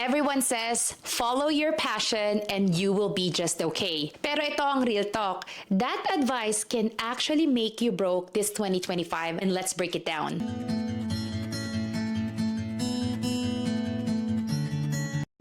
Everyone says, follow your passion and you will be just okay. Pero ito ang real talk. That advice can actually make you broke this 2025, and let's break it down.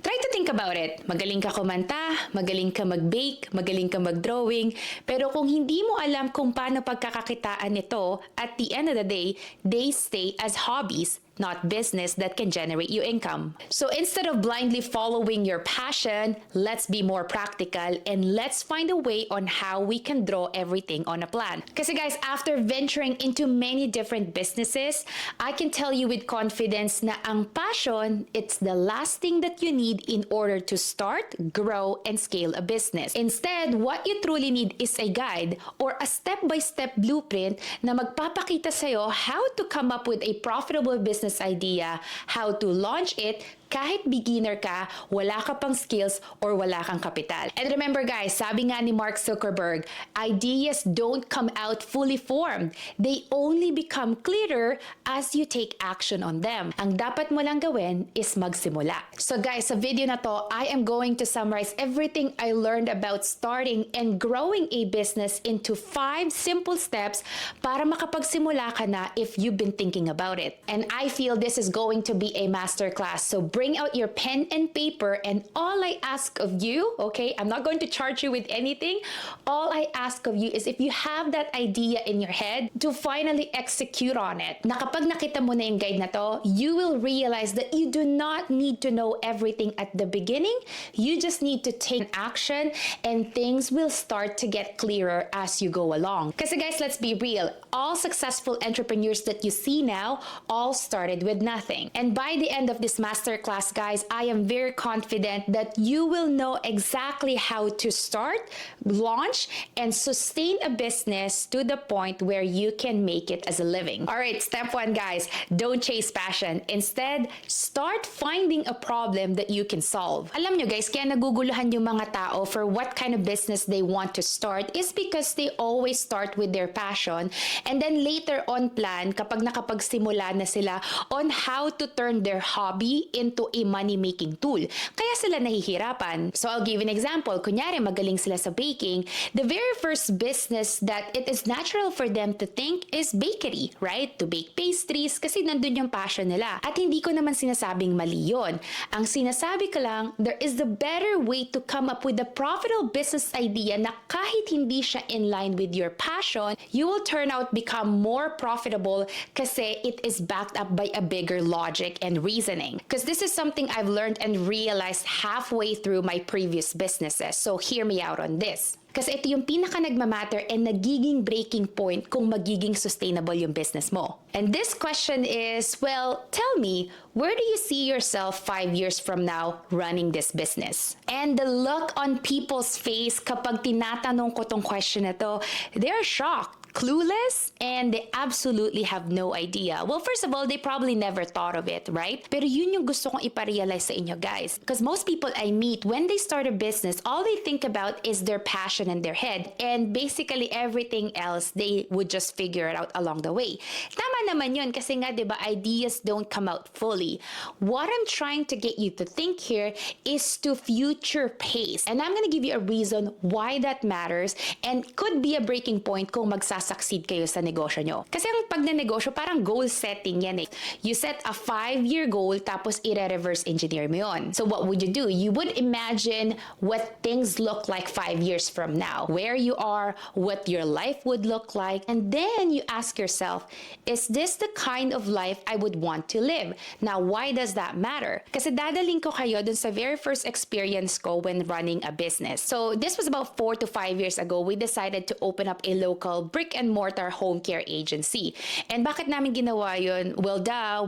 Try to think about it. Magaling ka kumanta, magaling ka mag-bake, magaling ka mag-drawing, pero kung hindi mo alam kung paano pagkakakitaan ito, at the end of the day, they stay as hobbies, not business that can generate you income. So instead of blindly following your passion, let's be more practical and let's find a way on how we can draw everything on a plan. Kasi guys, after venturing into many different businesses, I can tell you with confidence na ang passion, it's the last thing that you need in order to start, grow, and scale a business. Instead, what you truly need is a guide or a step-by-step blueprint na magpapakita sa'yo how to come up with a profitable business idea, how to launch it, kahit beginner ka, wala ka pang skills, or wala kang kapital. And remember guys, sabi nga ni Mark Zuckerberg, ideas don't come out fully formed. They only become clearer as you take action on them. Ang dapat mo lang gawin is magsimula. So guys, sa video na to, I am going to summarize everything I learned about starting and growing a business into 5 simple steps para makapagsimula ka na if you've been thinking about it. And I feel this is going to be a masterclass. So bring out your pen and paper, and all I ask of you, okay, I'm not going to charge you with anything. All I ask of you is if you have that idea in your head, to finally execute on it. Na kapag nakita mo na yung guide na to, you will realize that you do not need to know everything at the beginning. You just need to take action and things will start to get clearer as you go along. Kasi guys, let's be real. All successful entrepreneurs that you see now all started with nothing. And by the end of this masterclass, guys, I am very confident that you will know exactly how to start, launch, and sustain a business to the point where you can make it as a living. All right, step 1, guys, don't chase passion. Instead, start finding a problem that you can solve. Alam nyo guys, kaya naguguluhan yung mga tao for what kind of business they want to start is because they always start with their passion and then later on plan kapag nakapagsimula na sila on how to turn their hobby into a money-making tool. Kaya sila nahihirapan. So I'll give you an example. Kunyari, magaling sila sa baking. The very first business that it is natural for them to think is bakery, right? To bake pastries kasi nandun yung passion nila. At hindi ko naman sinasabing mali yun. Ang sinasabi ko lang, there is the better way to come up with a profitable business idea na kahit hindi siya in line with your passion, you will turn out become more profitable kasi it is backed up by a bigger logic and reasoning. Because this is something I've learned and realized halfway through my previous businesses. So hear me out on this. Kasi ito yung pinaka nagmamatter and nagiging breaking point kung magiging sustainable yung business mo. And this question is, well, tell me, where do you see yourself 5 years from now running this business? And the look on people's face kapag tinatanong ko tong question na to, they're shocked, clueless, and they absolutely have no idea. Well, first of all, they probably never thought of it, right? Pero yun yung gusto kong iparealize sa inyo, guys. Because most people I meet, when they start a business, all they think about is their passion in their head. And basically, everything else, they would just figure it out along the way. Tama naman yun, kasi nga, di ba, ideas don't come out fully. What I'm trying to get you to think here is to future pace. And I'm gonna give you a reason why that matters and could be a breaking point kung succeed kayo sa negosyo nyo. Kasi ang pagnenegosyo, parang goal setting yan eh. You set a 5-year goal, tapos i-reverse engineer mo yun. So what would you do? You would imagine what things look like 5 years from now, where you are, what your life would look like, and then you ask yourself, is this the kind of life I would want to live? Now, why does that matter? Kasi dadaling ko kayo dun sa very first experience ko when running a business. So this was about 4 to 5 years ago. We decided to open up a local brick and mortar home care agency. And bakit namin ginawa yun? Well,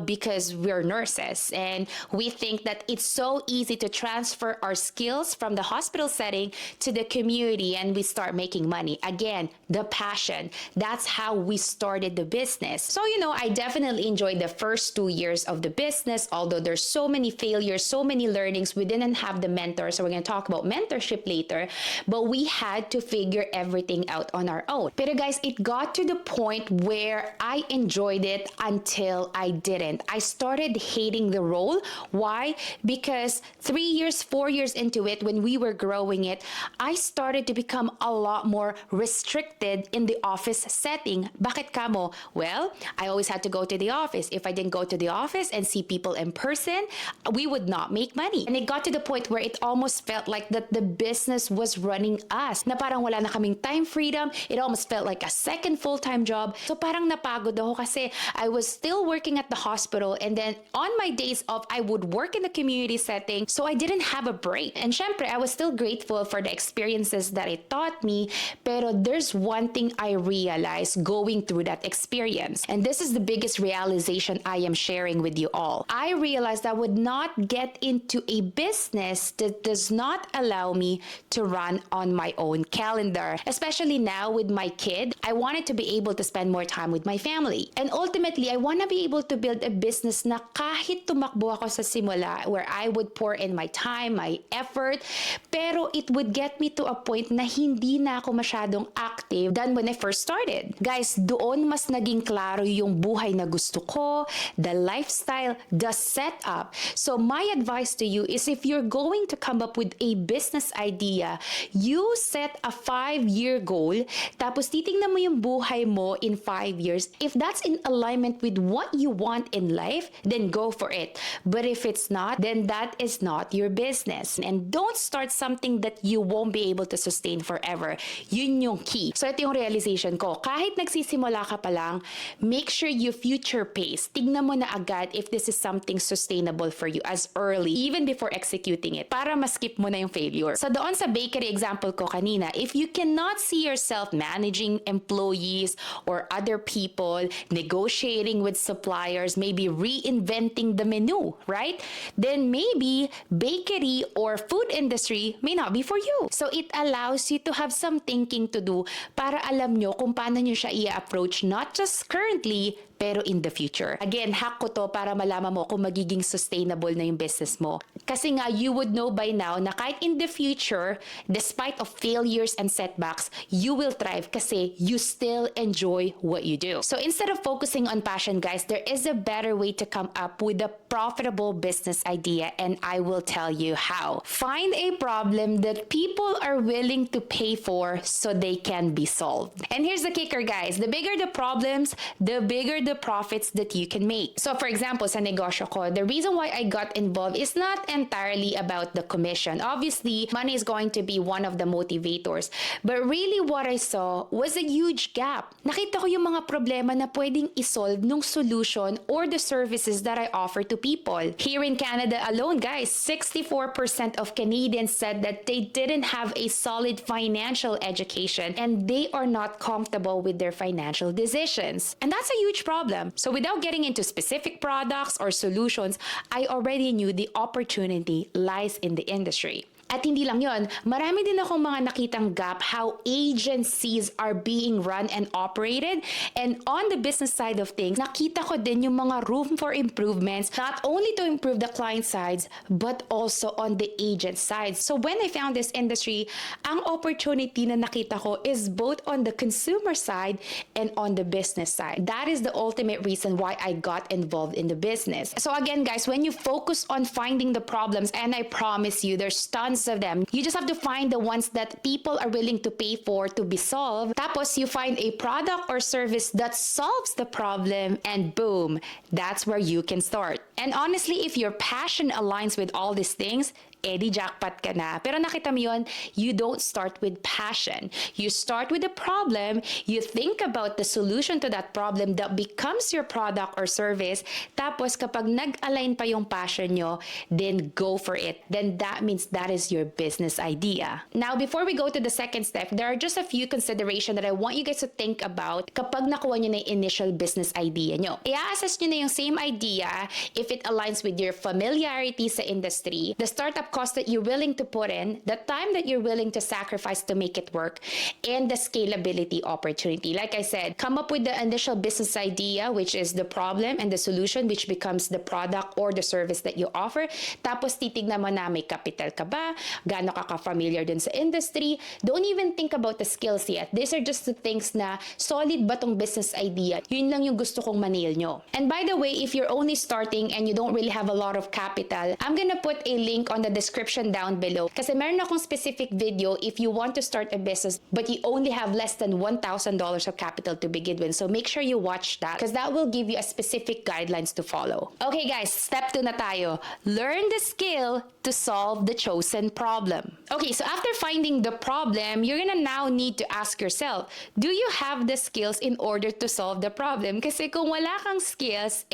because we're nurses and we think that it's so easy to transfer our skills from the hospital setting to the community and we start making money. Again, the passion. That's how we started the business. So, you know, I definitely enjoyed the first 2 years of the business, although there's so many failures, so many learnings. We didn't have the mentor, so we're going to talk about mentorship later, but we had to figure everything out on our own. Pero guys, it got to the point where I enjoyed it until I didn't. I started hating the role. Why? Because 3 years, 4 years into it, when we were growing it, I started to become a lot more restricted in the office setting. Bakit kamo? Well, I always had to go to the office. If I didn't go to the office and see people in person, we would not make money. And it got to the point where it almost felt like that the business was running us. Na parang wala na kaming time freedom. It almost felt like a second full-time job. So parang napagod ako kasi I was still working at the hospital, and then on my days off, I would work in the community setting. So I didn't have a break. And syempre, I was still grateful for the experiences that it taught me. Pero there's one thing I realized going through that experience. And this is the biggest realization I am sharing with you all. I realized I would not get into a business that does not allow me to run on my own calendar. Especially now with my kid, I wanted to be able to spend more time with my family. And ultimately, I want to be able to build a business na kahit tumakbo ako sa simula, where I would pour in my time, my effort, pero it would get me to a point na hindi na ako masyadong active than when I first started. Guys, doon mas naging klaro yung buhay na gusto ko, the lifestyle, the setup. So my advice to you is, if you're going to come up with a business idea, you set a 5-year goal, tapos titingnan mo yung buhay mo in 5 years. If that's in alignment with what you want in life, then go for it. But if it's not, then that is not your business. And don't start something that you won't be able to sustain forever. Yun yung key. So ito yung realization ko. Kahit nagsisimula ka pa lang, make sure you future pace. Tignan mo na agad if this is something sustainable for you as early, even before executing it, para ma-skip mo na yung failure. So doon sa bakery example ko kanina, if you cannot see yourself managing employees or other people, negotiating with suppliers, maybe reinventing the menu, right? Then maybe bakery or food industry may not be for you. So it allows you to have some thinking to do para alam nyo kung paano nyo siya i-approach, not just currently, pero in the future. Again, hack ko to para malaman mo kung magiging sustainable na yung business mo. Kasi nga, you would know by now na kahit in the future, despite of failures and setbacks, you will thrive kasi you still enjoy what you do. So instead of focusing on passion, guys, there is a better way to come up with a profitable business idea, and I will tell you how. Find a problem that people are willing to pay for so they can be solved. And here's the kicker, guys. The bigger the problems, the bigger the profits that you can make. So for example, sa negosyo ko, the reason why I got involved is not entirely about the commission. Obviously, money is going to be one of the motivators. But really what I saw was a huge gap. Nakita ko yung mga problema na pwedeng isolve nung solution or the services that I offer to people. Here in Canada alone, guys, 64% of Canadians said that they didn't have a solid financial education and they are not comfortable with their financial decisions. And that's a huge problem. So without getting into specific products or solutions, I already knew the opportunity lies in the industry. At hindi lang yon, marami din akong mga nakitang gap how agencies are being run and operated. And on the business side of things, nakita ko din yung mga room for improvements, not only to improve the client sides, but also on the agent side. So when I found this industry, ang opportunity na nakita ko is both on the consumer side and on the business side. That is the ultimate reason why I got involved in the business. So again, guys, when you focus on finding the problems, and I promise you, there's tons of them. You just have to find the ones that people are willing to pay for to be solved. Tapos you find a product or service that solves the problem, and boom, that's where you can start. And honestly, if your passion aligns with all these things, edi jackpot ka na. Pero nakita mo yun, you don't start with passion. You start with a problem, you think about the solution to that problem that becomes your product or service, tapos kapag nag-align pa yung passion nyo, then go for it. Then that means that is your business idea. Now, before we go to the second step, there are just a few considerations that I want you guys to think about kapag nakuha nyo na yung initial business idea nyo. I-assess nyo na yung same idea if it aligns with your familiarity sa industry, the startup startup cost that you're willing to put in, the time that you're willing to sacrifice to make it work, and the scalability opportunity. Like I said, come up with the initial business idea, which is the problem, and the solution, which becomes the product or the service that you offer. Tapos titignan mo na may capital ka ba, gaano ka ka-familiar dun sa industry. Don't even think about the skills yet. These are just the things na solid ba tong business idea. Yun lang yung gusto kong ma-nail nyo. And by the way, if you're only starting and you don't really have a lot of capital, I'm gonna put a link on the description down below. Kasi meron akong specific video if you want to start a business but you only have less than $1,000 of capital to begin with. So make sure you watch that because that will give you a specific guidelines to follow. Okay guys, step 2 na tayo. Learn the skill to solve the chosen problem. Okay, so after finding the problem, you're gonna now need to ask yourself, do you have the skills in order to solve the problem? Kasi kung wala kang skills,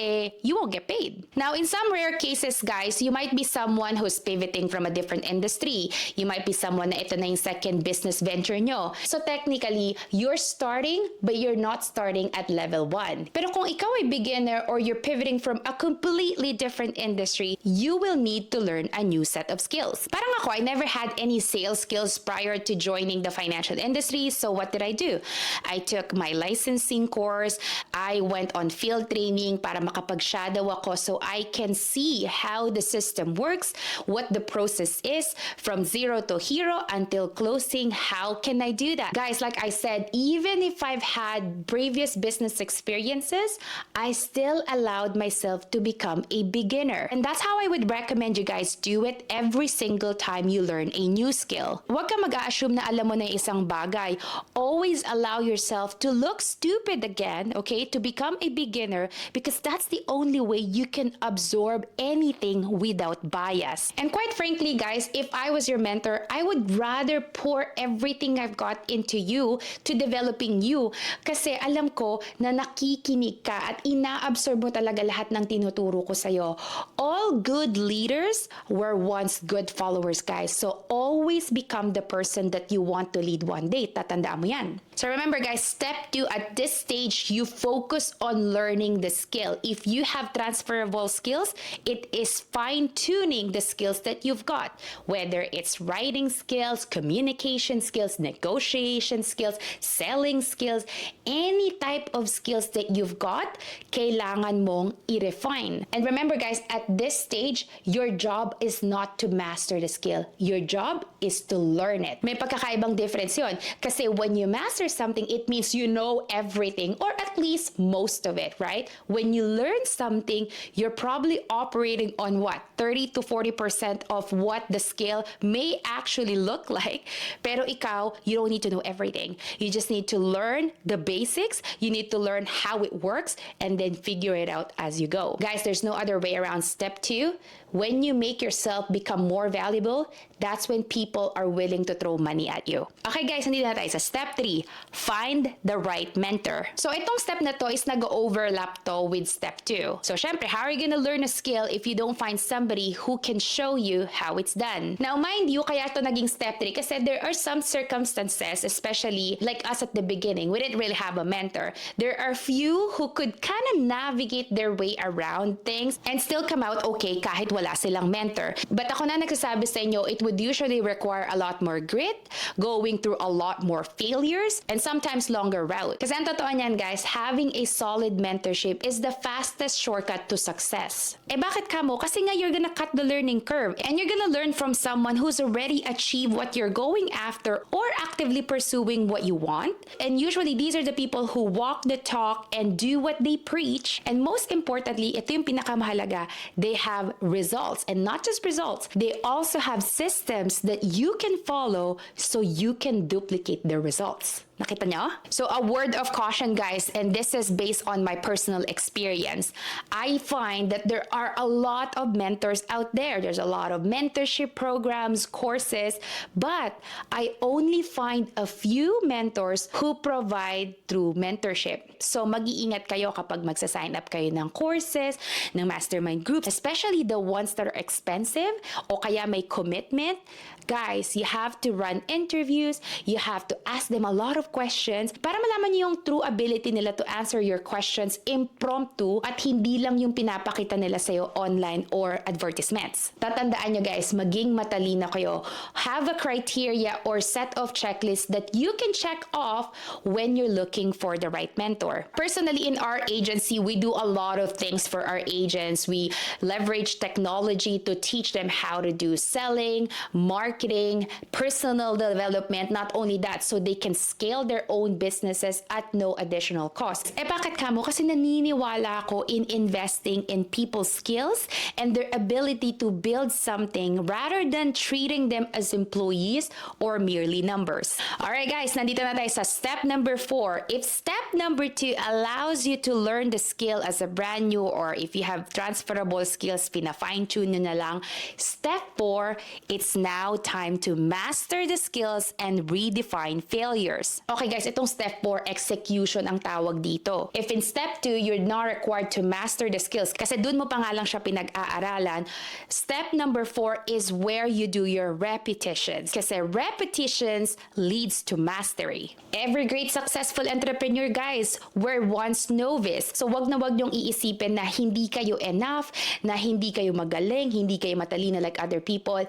you won't get paid. Now, in some rare cases, guys, you might be someone who's pivoting from a different industry. You might be someone na ito na yung second business venture nyo. So technically, you're starting, but you're not starting at level 1. Pero kung ikaw ay beginner or you're pivoting from a completely different industry, you will need to learn a new set of skills. Parang ako, I never had any sales skills prior to joining the financial industry. So what did I do? I took my licensing course. I went on field training para makapag-shadow ako so I can see how the system works, what the process is from zero to hero until closing. How can I do that? Guys, like I said, even if I've had previous business experiences, I still allowed myself to become a beginner. And that's how I would recommend you guys do it every single time you learn a new skill. Huwag ka mag-a-assume na alam mo na isang bagay. Always allow yourself to look stupid again, okay, to become a beginner because that's the only way you can absorb anything without bias. And quite frankly, guys, if I was your mentor, I would rather pour everything I've got into you to developing you kasi alam ko na nakikinig ka at ina-absorb mo talaga lahat ng tinuturo ko sa'yo. All good leaders were once good followers, guys. So always become the person that you want to lead one day. Tatandaan mo yan. So remember, guys, step 2, at this stage, you focus on learning the skill. If you have transferable skills, it is fine-tuning the skills that you've got. Whether it's writing skills, communication skills, negotiation skills, selling skills, any type of skills that you've got, kailangan mong i-refine. And remember, guys, at this stage, your job is not to master the skill. Your job is to learn it. May pagkakaibang difference yun. Kasi when you master something, it means you know everything, or at least most of it, right? When you learn something, you're probably operating on what? 30 to 40% of what the skill may actually look like. Pero ikaw, you don't need to know everything. You just need to learn the basics. You need to learn how it works and then figure it out as you go. Guys, there's no other way around step 2. When you make yourself become more valuable, that's when people are willing to throw money at you. Okay guys, nandito na tayo sa step 3. Find the right mentor. So itong step na to is nag-overlap to with step 2. So syempre, how are you gonna learn a skill if you don't find somebody who can show you how it's done? Now mind you, kaya to naging step 3 kasi there are some circumstances, especially like us at the beginning, we didn't really have a mentor. There are few who could kind of navigate their way around things and still come out okay kahit wala silang mentor. But ako na nagsasabi sa inyo, it would usually require a lot more grit, going through a lot more failures, and sometimes longer route. Kasi ang totoo niyan, guys, having a solid mentorship is the fastest shortcut to success. Bakit ka mo? Kasi nga you're gonna cut the learning curve and you're gonna learn from someone who's already achieved what you're going after or actively pursuing what you want. And usually these are the people who walk the talk and do what they preach. And most importantly, ito yung pinakamahalaga, they have results. And not just results, they also have systems that you can follow so you can duplicate their results. Nakita nyo? So a word of caution, guys, and this is based on my personal experience. I find that there are a lot of mentors out there. There's a lot of mentorship programs, courses, but I only find a few mentors who provide through mentorship. So mag-iingat kayo kapag magsa-sign up kayo ng courses, ng mastermind groups, especially the ones that are expensive o kaya may commitment. Guys, you have to run interviews, you have to ask them a lot of of questions para malaman niyo yung true ability nila to answer your questions impromptu at hindi lang yung pinapakita nila sa'yo online or advertisements. Tatandaan nyo guys, maging matalino kayo. Have a criteria or set of checklists that you can check off when you're looking for the right mentor. Personally, in our agency, we do a lot of things for our agents. We leverage technology to teach them how to do selling, marketing, personal development, not only that, so they can scale their own businesses at no additional cost. Bakit kamo? Kasi naniniwala ako in investing in people's skills and their ability to build something rather than treating them as employees or merely numbers. Alright guys, nandito na tayo sa step number 4. If step number 2 allows you to learn the skill as a brand new or if you have transferable skills, pina-fine-tune nyo na lang. Step 4, it's now time to master the skills and redefine failures. Okay guys, itong step 4, execution ang tawag dito. If in step 2, you're not required to master the skills kasi dun mo pa nga lang siya pinag-aaralan, step number 4 is where you do your repetitions. Kasi repetitions leads to mastery. Every great successful entrepreneur guys were once novice. So wag na wag niyong iisipin na hindi kayo enough, na hindi kayo magaling, hindi kayo matalino like other people.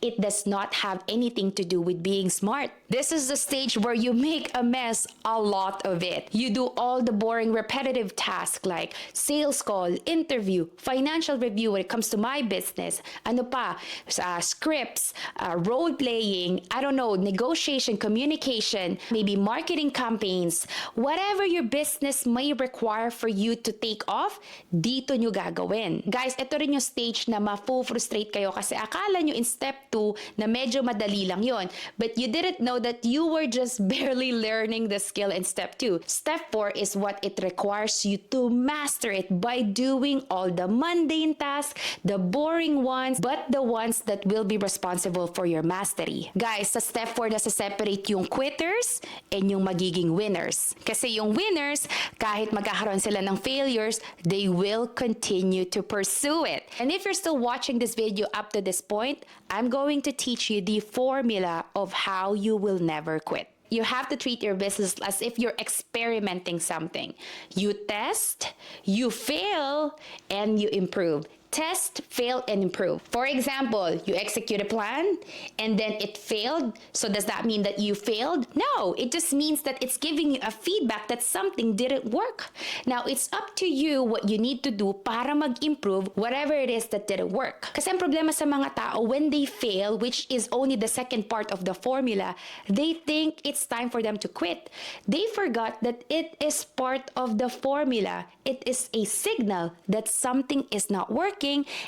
It does not have anything to do with being smart. This is the stage where you make a mess, a lot of it. You do all the boring repetitive tasks like sales call, interview, financial review when it comes to my business. Ano pa? Scripts, role playing, I don't know, negotiation, communication, maybe marketing campaigns. Whatever your business may require for you to take off, dito nyo gagawin. Guys, ito rin yung stage na mafu-frustrate kayo kasi akala nyo in step 2 na medyo madali lang yon. But you didn't know that you were just barely learning the skill in step 2. Step 4 is what it requires you to master it by doing all the mundane tasks, the boring ones, but the ones that will be responsible for your mastery. Guys, sa step 4 na separate yung quitters and yung magiging winners. Kasi yung winners, kahit magkakaroon sila ng failures, they will continue to pursue it. And if you're still watching this video up to this point, I'm going to teach you the formula of how you will never quit. You have to treat your business as if you're experimenting something. You test, you fail, and you improve. Test, fail, and improve. For example, you execute a plan and then it failed. So does that mean that you failed? No, it just means that it's giving you a feedback that something didn't work. Now, it's up to you what you need to do para mag-improve whatever it is that didn't work. Kasi ang problema sa mga tao, when they fail, which is only the second part of the formula, they think it's time for them to quit. They forgot that it is part of the formula. It is a signal that something is not working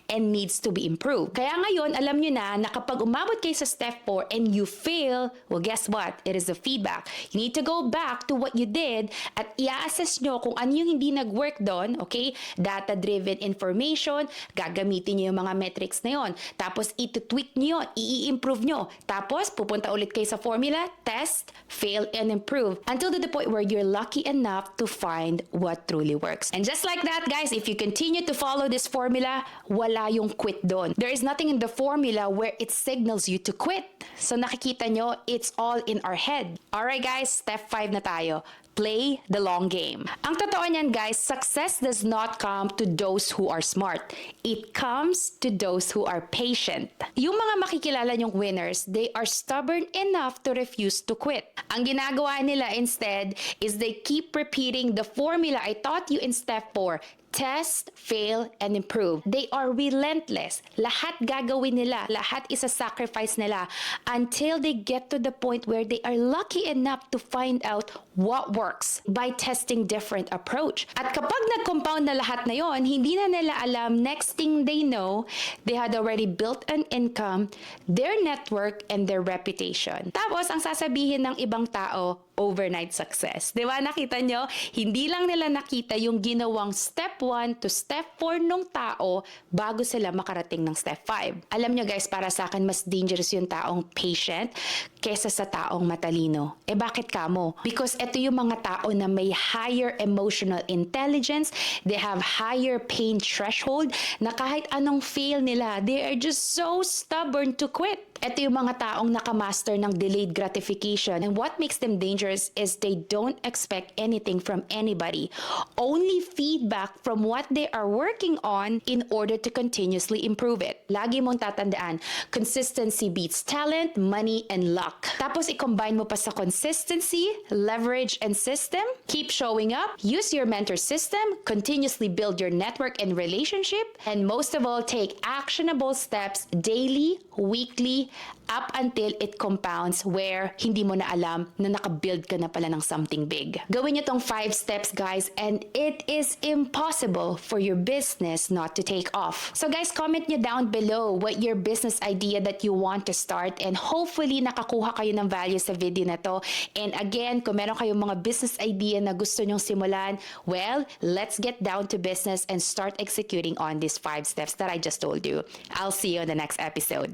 and needs to be improved. Kaya ngayon, alam nyo na kapag umabot kayo sa step 4 and you fail, well, guess what? It is a feedback. You need to go back to what you did at i-assess nyo kung ano yung hindi nag-work doon, okay? Data-driven information, gagamitin nyo yung mga metrics na yon. Tapos, ito-tweak nyo, i-improve nyo. Tapos, pupunta ulit kayo sa formula, test, fail, and improve until to the point where you're lucky enough to find what truly works. And just like that, guys, if you continue to follow this formula, wala yung quit doon. There is nothing in the formula where it signals you to quit. So nakikita nyo, it's all in our head. Alright guys, step 5 na tayo. Play the long game. Ang totoo niyan guys, success does not come to those who are smart. It comes to those who are patient. Yung mga makikilala nyong winners, they are stubborn enough to refuse to quit. Ang ginagawa nila instead is they keep repeating the formula I taught you in step 4. Test, fail, and improve. They are relentless. Lahat gagawin nila. Lahat isa-sacrifice nila until they get to the point where they are lucky enough to find out what works by testing different approach. At kapag nag-compound na lahat na yon, hindi na nila alam, next thing they know, they had already built an income, their network, and their reputation. Tapos, ang sasabihin ng ibang tao, overnight success. Di ba? Nakita nyo? Hindi lang nila nakita yung ginawang step 1 to step 4 nung tao bago sila makarating ng step 5. Alam nyo guys, para sa akin, mas dangerous yung taong patient kesa sa taong matalino. Bakit kamo? Because ito yung mga tao na may higher emotional intelligence, they have higher pain threshold, na kahit anong fail nila, they are just so stubborn to quit. Ito yung mga taong nakamaster ng delayed gratification. And what makes them dangerous is they don't expect anything from anybody. Only feedback from what they are working on in order to continuously improve it. Lagi mong tatandaan, consistency beats talent, money, and luck. Tapos i-combine mo pa sa consistency, leverage, and system. Keep showing up, use your mentor system, continuously build your network and relationship, and most of all, take actionable steps daily, weekly, up until it compounds where hindi mo na alam na nakabuild ka na pala ng something big. Gawin niyo tong 5 steps guys, and it is impossible for your business not to take off. So guys, comment niyo down below what your business idea that you want to start, and hopefully nakakuha kayo ng value sa video na to. And again, kung meron kayong mga business idea na gusto nyong simulan, well, let's get down to business and start executing on these 5 steps that I just told you. I'll see you on the next episode.